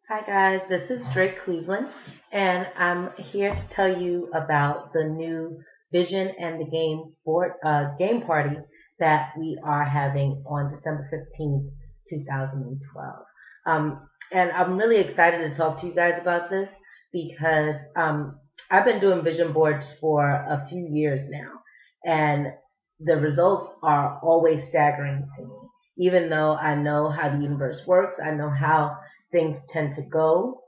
Hi guys, this is Drake Cleveland, and I'm here to tell you about the new Vision and the game party that we are having on December 15th, 2012. And I'm really excited to talk to you guys about this because I've been doing vision boards for a few years now, and the results are always staggering to me. Even though I know how the universe works, I know how things tend to go,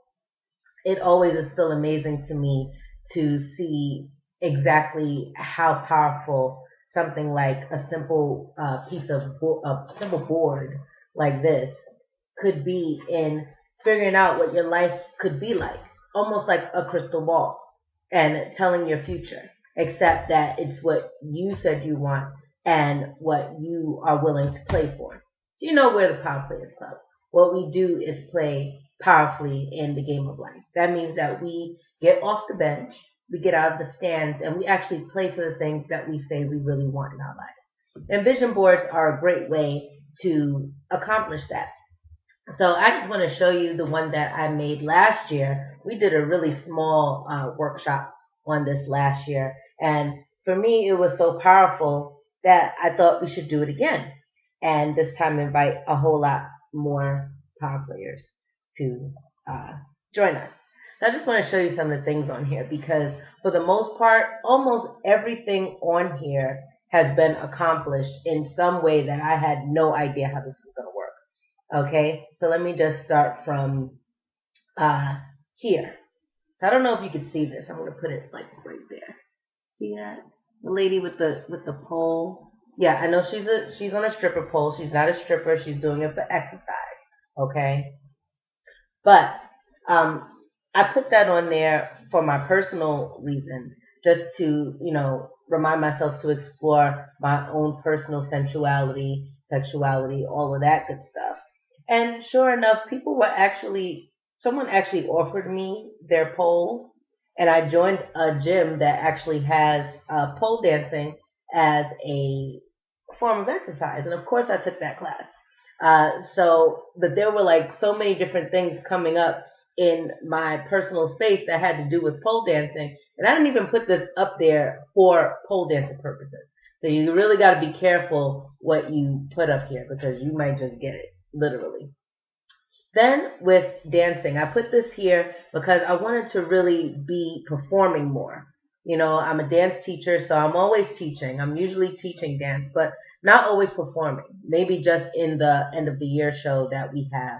it always is still amazing to me to see exactly how powerful something like a simple a simple board like this could be in figuring out what your life could be like, almost like a crystal ball and telling your future, except that it's what you said you want and what you are willing to play for. So you know we're the Power Players Club. What we do is play powerfully in the game of life. That means that we get off the bench, we get out of the stands, and we actually play for the things that we say we really want in our lives. And vision boards are a great way to accomplish that. So I just want to show you the one that I made last year. We did a really small workshop on this last year. And for me, it was so powerful that I thought we should do it again. And this time invite a whole lot more power players to uh, join us. So I just want to show you some of the things on here because for the most part, almost everything on here has been accomplished in some way that I had no idea how this was going to work. Okay, so let me just start from uh, here. So I don't know if you can see this. I'm gonna put it like right there. See that? The lady with the pole. Yeah, I know she's on a stripper pole. She's not a stripper. She's doing it for exercise. Okay, but um, I put that on there for my personal reasons, just to remind myself to explore my own personal sensuality, sexuality, all of that good stuff. And sure enough, someone actually offered me their pole, and I joined a gym that actually has pole dancing as a form of exercise. And of course, I took that class. But there were like so many different things coming up in my personal space that had to do with pole dancing. And I didn't even put this up there for pole dancing purposes. So you really got to be careful what you put up here because you might just get it, literally. Then with dancing, I put this here because I wanted to really be performing more. I'm a dance teacher, so I'm always teaching. I'm usually teaching dance, but not always performing. Maybe just in the end of the year show that we have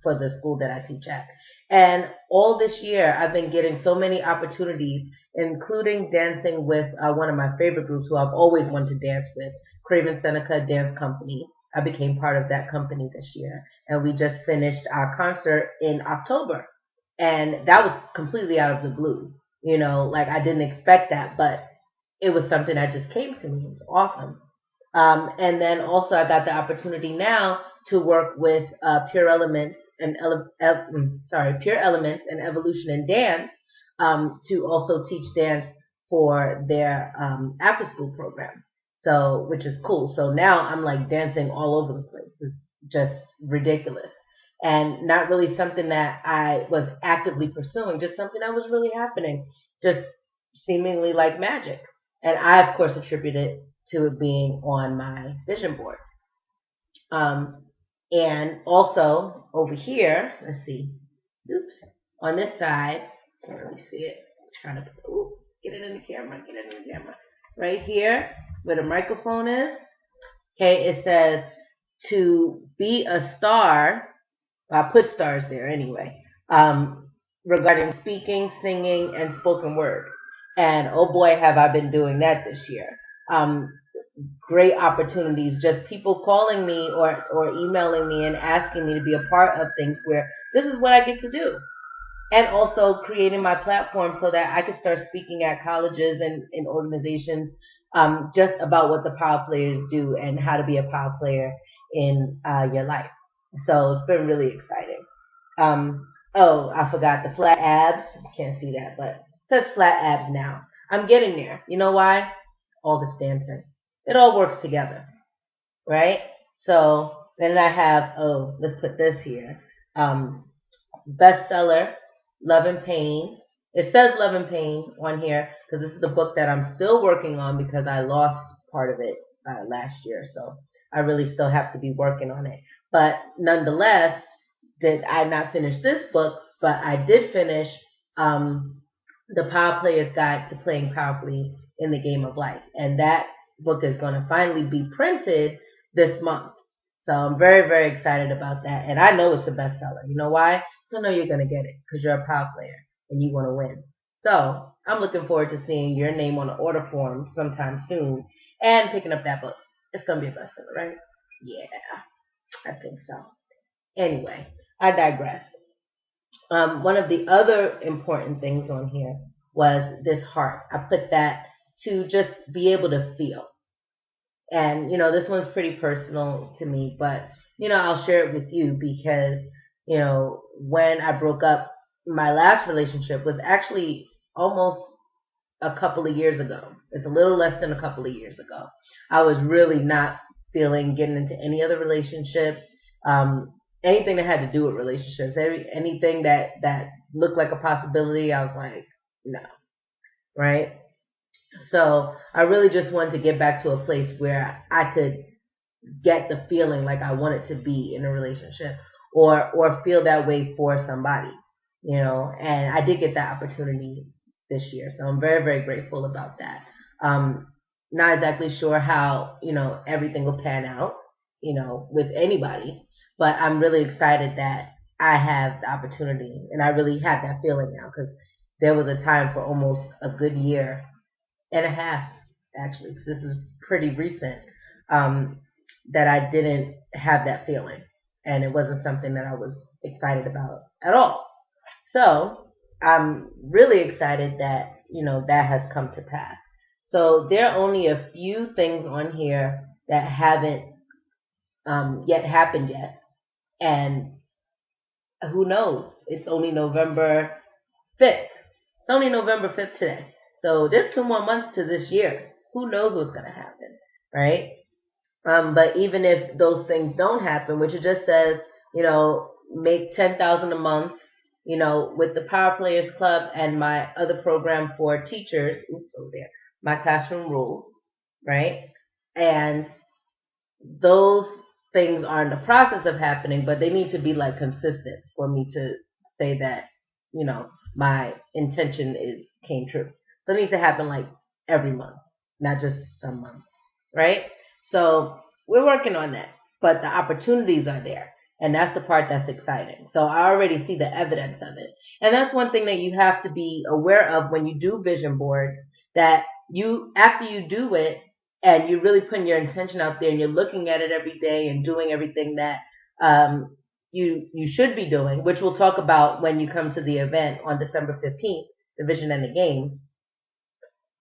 for the school that I teach at. And all this year, I've been getting so many opportunities, including dancing with one of my favorite groups who I've always wanted to dance with, Craven Seneca Dance Company. I became part of that company this year, and we just finished our concert in October, and that was completely out of the blue. Like I didn't expect that, but it was something that just came to me. It was awesome. And then also I got the opportunity now to work with Pure Elements and Evolution in Dance to also teach dance for their after school program. So, which is cool. So now I'm like dancing all over the place. It's just ridiculous. And not really something that I was actively pursuing, just something that was really happening, just seemingly like magic. And I, of course, attribute it to it being on my vision board. Um, and also over here, let's see, oops, on this side, can't really see it. I'm trying to get it in the camera, get it in the camera. Right here, where the microphone is, okay, it says to be a star. I put stars there anyway. Regarding speaking, singing, and spoken word. And oh boy, have I been doing that this year. Um, Great opportunities, just people calling me or emailing me and asking me to be a part of things where this is what I get to do. And also creating my platform so that I could start speaking at colleges and organizations just about what the power players do and how to be a power player in your life. So it's been really exciting. Oh, I forgot the flat abs. You can't see that, but it says flat abs now. I'm getting there. You know why? All this dancing. It all works together, right? So then I have, let's put this here. bestseller, Love and Pain. It says Love and Pain on here because this is the book that I'm still working on because I lost part of it last year. So I really still have to be working on it. But nonetheless, did I not finish this book, but I did finish The Power Player's Guide to Playing Powerfully in the Game of Life. And that book is going to finally be printed this month. So I'm very, very excited about that. And I know it's a bestseller. You know why? So I know you're going to get it because you're a power player and you want to win. So I'm looking forward to seeing your name on the order form sometime soon and picking up that book. It's going to be a bestseller, right? Yeah, I think so. Anyway, I digress. One of the other important things on here was this heart. I put that to just be able to feel. And, this one's pretty personal to me, but, I'll share it with you because, when I broke up, my last relationship was actually almost a couple of years ago. It's a little less than a couple of years ago. I was really not feeling getting into any other relationships, anything that had to do with relationships, anything that looked like a possibility. I was like, no, right? So I really just wanted to get back to a place where I could get the feeling like I wanted to be in a relationship or feel that way for somebody, and I did get that opportunity this year. So I'm very, very grateful about that. Not exactly sure how, everything will pan out, with anybody, but I'm really excited that I have the opportunity and I really have that feeling now because there was a time for almost a good year and a half, actually, because this is pretty recent, that I didn't have that feeling. And it wasn't something that I was excited about at all. So I'm really excited that, that has come to pass. So there are only a few things on here that haven't yet happened yet. And who knows? It's only November 5th. It's only November 5th today. So there's 2 more months to this year. Who knows what's going to happen, right? But even if those things don't happen, which it just says, make 10,000 a month, with the Power Players Club and my other program for teachers, over there, my classroom rules, right? And those things are in the process of happening, but they need to be like consistent for me to say that, my intention came true. So it needs to happen like every month, not just some months, right? So we're working on that, but the opportunities are there. And that's the part that's exciting. So I already see the evidence of it. And that's one thing that you have to be aware of when you do vision boards, that after you do it and you're really putting your intention out there and you're looking at it every day and doing everything that, you should be doing, which we'll talk about when you come to the event on December 15th, the vision and the game.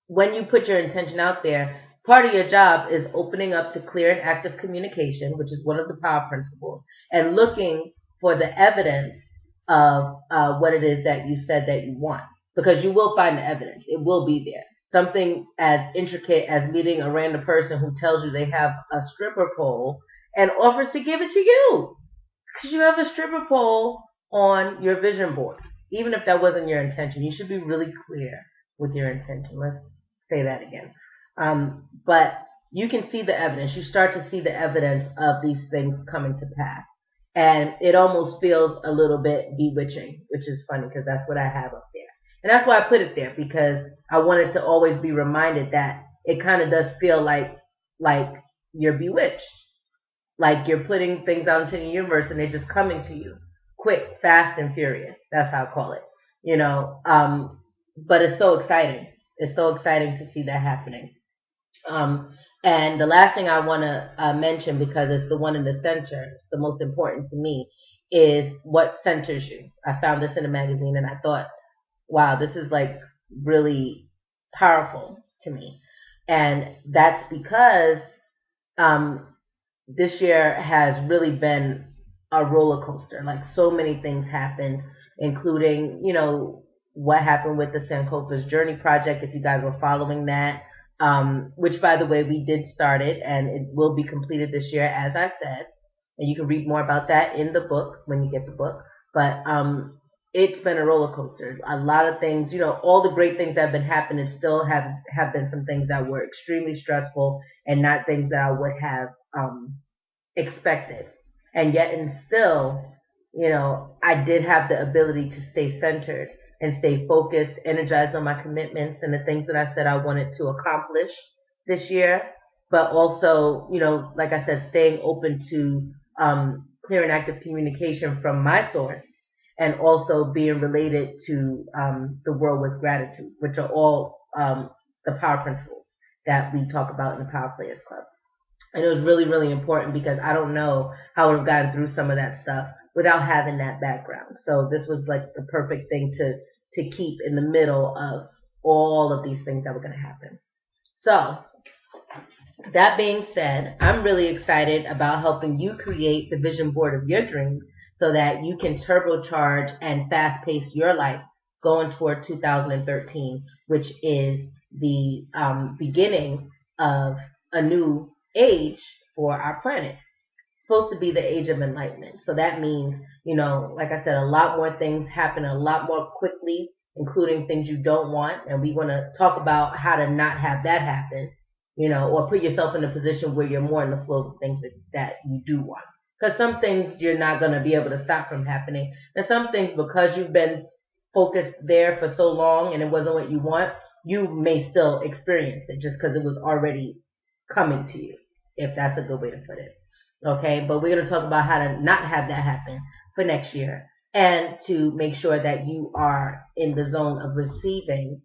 When you put your intention out there, part of your job is opening up to clear and active communication, which is one of the power principles, and looking for the evidence of what it is that you said that you want, because you will find the evidence. It will be there. Something as intricate as meeting a random person who tells you they have a stripper pole and offers to give it to you because you have a stripper pole on your vision board. Even if that wasn't your intention, you should be really clear with your intention. Let's say that again. But you can see the evidence. You start to see the evidence of these things coming to pass. And it almost feels a little bit bewitching, which is funny because that's what I have up there. And that's why I put it there, because I wanted to always be reminded that it kind of does feel like you're bewitched. Like you're putting things out into the universe and they're just coming to you quick, fast, and furious. That's how I call it. But it's so exciting. It's so exciting to see that happening. And the last thing I want to mention, because it's the one in the center, it's the most important to me, is what centers you. I found this in a magazine and I thought, wow, this is like really powerful to me. And that's because this year has really been a roller coaster. Like so many things happened, including, what happened with the Sankofa's Journey Project, if you guys were following that, which, by the way, we did start it, and it will be completed this year, as I said. And you can read more about that in the book when you get the book. But it's been a roller coaster. A lot of things, all the great things that have been happening still have been some things that were extremely stressful and not things that I would have expected. And yet, and still, I did have the ability to stay centered and stay focused, energized on my commitments and the things that I said I wanted to accomplish this year. But also, like I said, staying open to clear and active communication from my source, and also being related to the world with gratitude, which are all the power principles that we talk about in the Power Players Club. And it was really, really important because I don't know how I would have gotten through some of that stuff without having that background. So this was like the perfect thing to keep in the middle of all of these things that were going to happen. So that being said, I'm really excited about helping you create the vision board of your dreams so that you can turbocharge and fast pace your life going toward 2013, which is the beginning of a new age for our planet. It's supposed to be the age of enlightenment. So that means, like I said, a lot more things happen a lot more quickly, including things you don't want. And we want to talk about how to not have that happen, or put yourself in a position where you're more in the flow of things that you do want. Because some things you're not going to be able to stop from happening. And some things, because you've been focused there for so long and it wasn't what you want, you may still experience it just because it was already coming to you, if that's a good way to put it. Okay, but we're going to talk about how to not have that happen for next year and to make sure that you are in the zone of receiving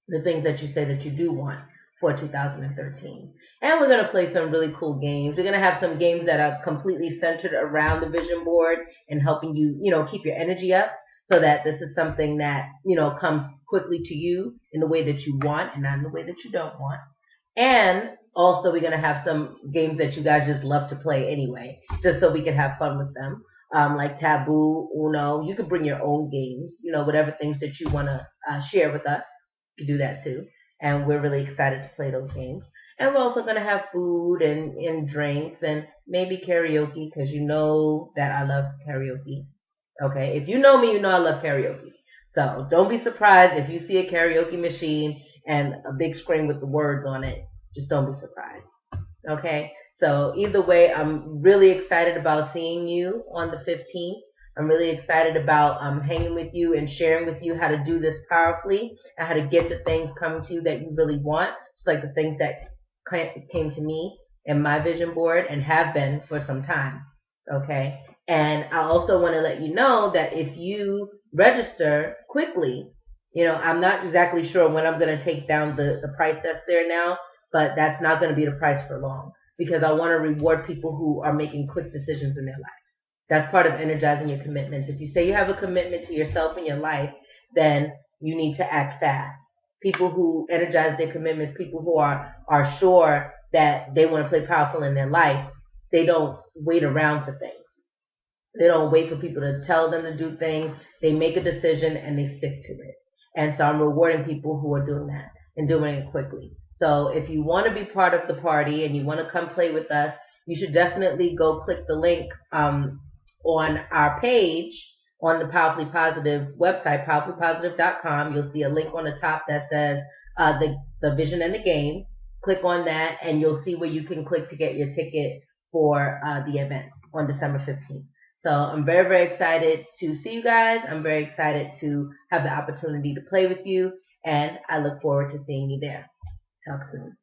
the things that you say that you do want for 2013. And we're going to play some really cool games. We're going to have some games that are completely centered around the vision board and helping you, keep your energy up so that this is something that, comes quickly to you in the way that you want and not in the way that you don't want. And also we're going to have some games that you guys just love to play anyway, just so we can have fun with them. Like Taboo, Uno. You can bring your own games, whatever things that you want to share with us. You can do that too. And we're really excited to play those games. And we're also going to have food and drinks and maybe karaoke because you know that I love karaoke. Okay, if you know me, you know I love karaoke. So don't be surprised if you see a karaoke machine and a big screen with the words on it. Just don't be surprised. Okay, so either way, I'm really excited about seeing you on the 15th. I'm really excited about hanging with you and sharing with you how to do this powerfully and how to get the things coming to you that you really want, just like the things that came to me in my vision board and have been for some time. Okay, and I also want to let you know that if you register quickly, I'm not exactly sure when I'm going to take down the price that's there now, but that's not going to be the price for long because I want to reward people who are making quick decisions in their lives. That's part of energizing your commitments. If you say you have a commitment to yourself and your life, then you need to act fast. People who energize their commitments, people who are sure that they want to play powerful in their life, they don't wait around for things. They don't wait for people to tell them to do things. They make a decision and they stick to it. And so I'm rewarding people who are doing that and doing it quickly. So if you want to be part of the party and you want to come play with us, you should definitely go click the link on our page on the Powerfully Positive website, powerfullypositive.com. You'll see a link on the top that says the vision and the game. Click on that and you'll see where you can click to get your ticket for the event on December 15th. So I'm very, very excited to see you guys. I'm very excited to have the opportunity to play with you, and I look forward to seeing you there. Talk soon.